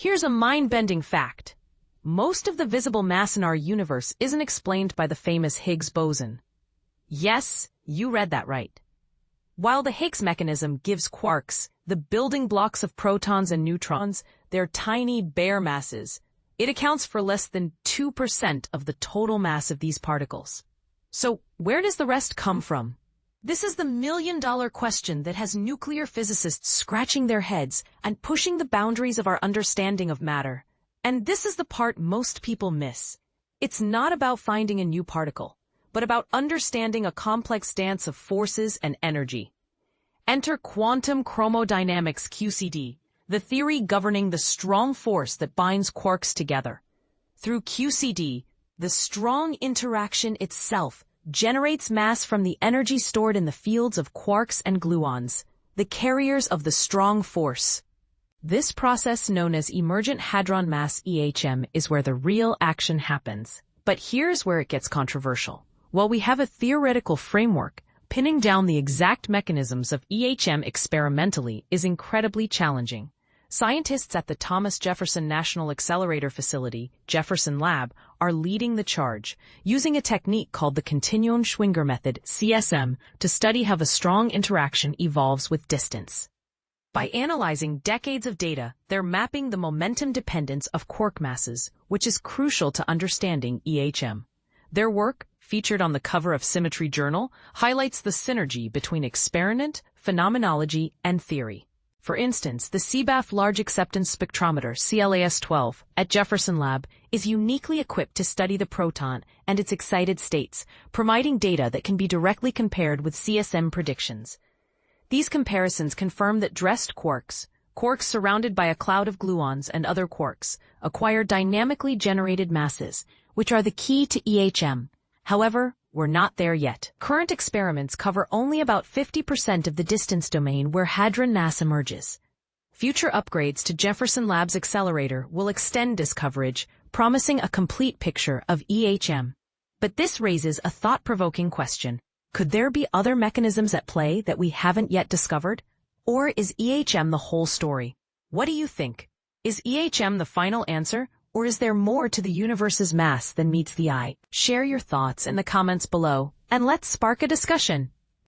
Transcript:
Here's a mind-bending fact. Most of the visible mass in our universe isn't explained by the famous Higgs boson. Yes, you read that right. While the Higgs mechanism gives quarks, the building blocks of protons and neutrons, their tiny bare masses, it accounts for less than 2% of the total mass of these particles. So, where does the rest come from? This is the million-dollar question that has nuclear physicists scratching their heads and pushing the boundaries of our understanding of matter. And this is the part most people miss. It's not about finding a new particle, but about understanding a complex dance of forces and energy. Enter quantum chromodynamics QCD, the theory governing the strong force that binds quarks together. Through QCD, the strong interaction itself generates mass from the energy stored in the fields of quarks and gluons, the carriers of the strong force. This process, known as emergent hadron mass EHM, is where the real action happens. But here's where it gets controversial. While we have a theoretical framework, pinning down the exact mechanisms of EHM experimentally is incredibly challenging. Scientists at the Thomas Jefferson National Accelerator Facility, Jefferson Lab, are leading the charge, using a technique called the continuum Schwinger method, CSM, to study how the strong interaction evolves with distance. By analyzing decades of data, they're mapping the momentum dependence of quark masses, which is crucial to understanding EHM. Their work, featured on the cover of Symmetry Journal, highlights the synergy between experiment, phenomenology, and theory. For instance, the CEBAF Large Acceptance Spectrometer, CLAS-12, at Jefferson Lab is uniquely equipped to study the proton and its excited states, providing data that can be directly compared with CSM predictions. These comparisons confirm that dressed quarks surrounded by a cloud of gluons and other quarks, acquire dynamically generated masses, which are the key to EHM. However, we're not there yet. Current experiments cover only about 50% of the distance domain where hadron mass emerges. Future upgrades to Jefferson Lab's accelerator will extend this coverage, promising a complete picture of EHM. But this raises a thought-provoking question. Could there be other mechanisms at play that we haven't yet discovered? Or is EHM the whole story? What do you think? Is EHM the final answer? Or is there more to the universe's mass than meets the eye? Share your thoughts in the comments below, and let's spark a discussion.